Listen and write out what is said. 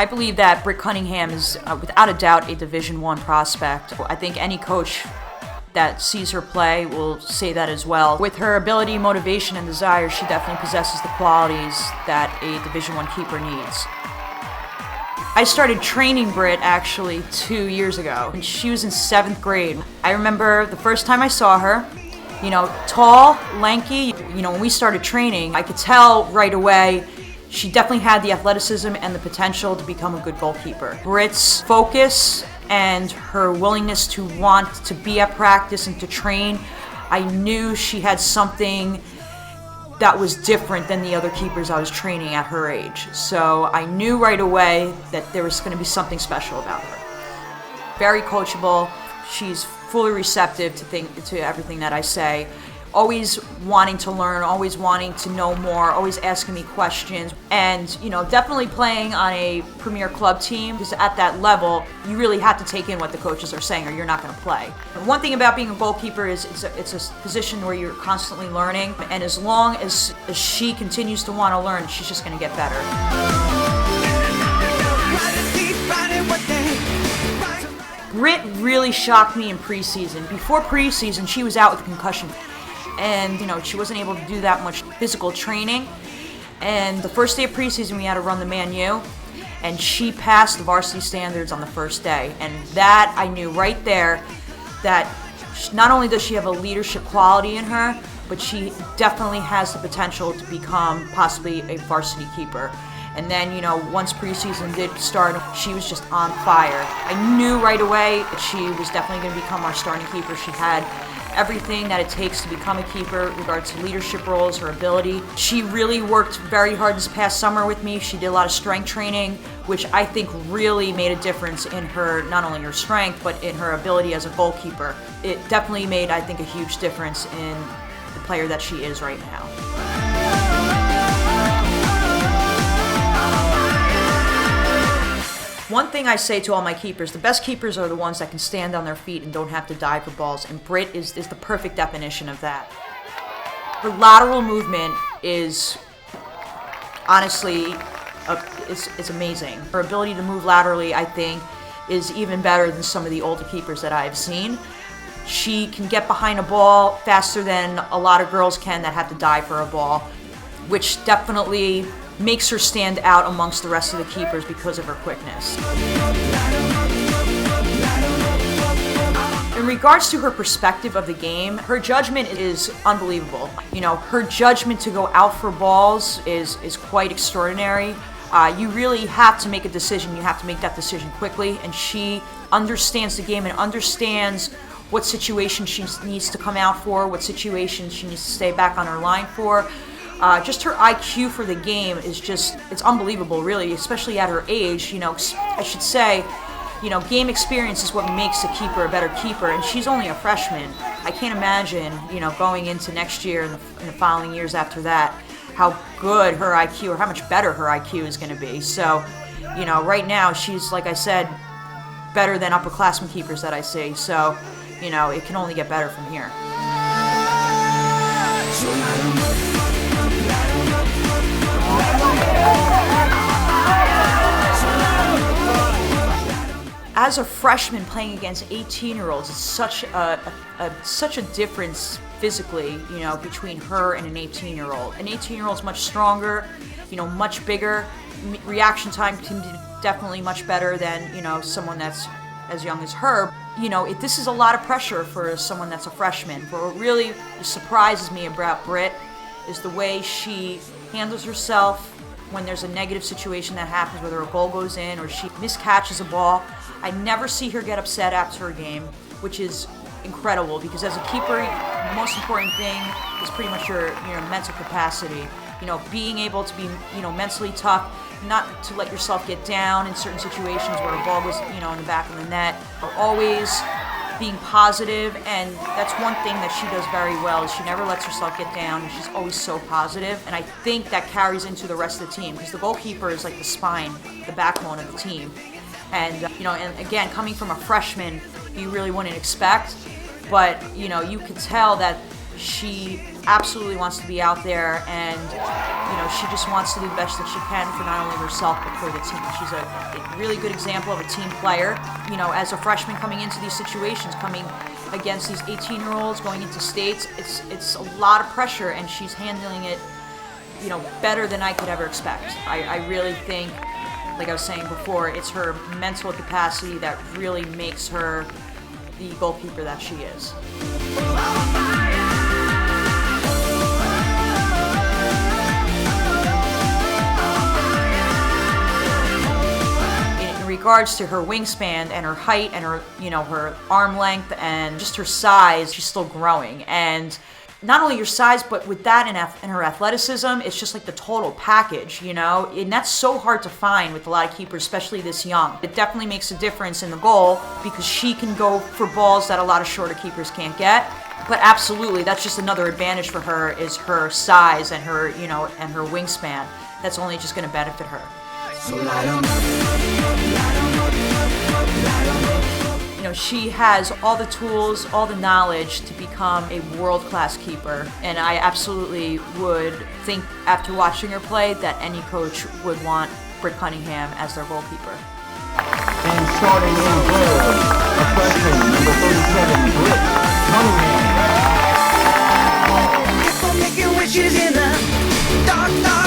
I believe that Britt Cunningham is, without a doubt, a Division I prospect. I think any coach that sees her play will say that as well. With her ability, motivation, and desire, she definitely possesses the qualities that a Division I keeper needs. I started training Britt actually 2 years ago, and she was in 7th grade. I remember the first time I saw her, tall, lanky. When we started training, I could tell right away she definitely had the athleticism and the potential to become a good goalkeeper. Britt's focus and her willingness to want to be at practice and to train, I knew she had something that was different than the other keepers I was training at her age. So I knew right away that there was going to be something special about her. Very coachable. She's fully receptive to everything that I say. Always wanting to learn, always wanting to know more, always asking me questions. And, definitely playing on a premier club team, because at that level, you really have to take in what the coaches are saying or you're not going to play. And one thing about being a goalkeeper is it's a position where you're constantly learning. And as long as she continues to want to learn, she's just going to get better. Britt really shocked me in preseason. Before preseason, she was out with a concussion. And, she wasn't able to do that much physical training. And the first day of preseason, we had to run the Man U. And she passed the varsity standards on the first day. And that, I knew right there that not only does she have a leadership quality in her, but she definitely has the potential to become possibly a varsity keeper. And then, once preseason did start, she was just on fire. I knew right away that she was definitely going to become our starting keeper. She had everything that it takes to become a keeper in regards to leadership roles, her ability. She really worked very hard this past summer with me. She did a lot of strength training, which I think really made a difference in her, not only her strength, but in her ability as a goalkeeper. It definitely made, I think, a huge difference in the player that she is right now. One thing I say to all my keepers, the best keepers are the ones that can stand on their feet and don't have to dive for balls, and Britt is the perfect definition of that. Her lateral movement is, honestly, it's amazing. Her ability to move laterally, I think, is even better than some of the older keepers that I've seen. She can get behind a ball faster than a lot of girls can that have to dive for a ball, which definitely makes her stand out amongst the rest of the keepers because of her quickness. In regards to her perspective of the game, her judgment is unbelievable. Her judgment to go out for balls is quite extraordinary. You really have to make a decision. You have to make that decision quickly, and she understands the game and understands what situation she needs to come out for, what situation she needs to stay back on her line for. Just her IQ for the game is it's unbelievable, really, especially at her age. I should say, game experience is what makes a keeper a better keeper, and she's only a freshman. I can't imagine, going into next year and the following years after that, how good her IQ or how much better her IQ is going to be. So, right now she's, like I said, better than upperclassmen keepers that I see. So, it can only get better from here. As a freshman playing against 18-year-olds, it's such a difference physically, between her and an 18-year-old. An 18-year-old's much stronger, much bigger. Reaction time can be definitely much better than, someone that's as young as her. This is a lot of pressure for someone that's a freshman. But what really surprises me about Britt is the way she handles herself when there's a negative situation that happens, whether a goal goes in or she miscatches a ball. I never see her get upset after a game, which is incredible, because as a keeper, the most important thing is pretty much your mental capacity. Being able to be, mentally tough, not to let yourself get down in certain situations where a ball goes, in the back of the net. Always being positive, and that's one thing that she does very well, is she never lets herself get down, and she's always so positive. And I think that carries into the rest of the team, because the goalkeeper is like the spine, the backbone of the team. And, and again, coming from a freshman, you really wouldn't expect, but, you could tell that She absolutely wants to be out there, and she just wants to do the best that she can for not only herself but for the team. She's a really good example of a team player. As a freshman coming into these situations, coming against these 18-year-olds, going into states, it's a lot of pressure, and she's handling it, better than I could ever expect. I really think, like I was saying before, it's her mental capacity that really makes her the goalkeeper that she is. In regards to her wingspan and her height and her, her arm length and just her size, she's still growing. And not only your size, but with that and her athleticism, it's just like the total package, and that's so hard to find with a lot of keepers, especially this young. It definitely makes a difference in the goal because she can go for balls that a lot of shorter keepers can't get. But absolutely, that's just another advantage for her, is her size and her, and her wingspan. That's only just going to benefit her. She has all the tools, all the knowledge to become a world-class keeper, and I absolutely would think, after watching her play, that any coach would want Britt Cunningham as their goalkeeper. And starting in goal, a freshman, number 37, Britt Cunningham. If I make your wishes in the dark, dark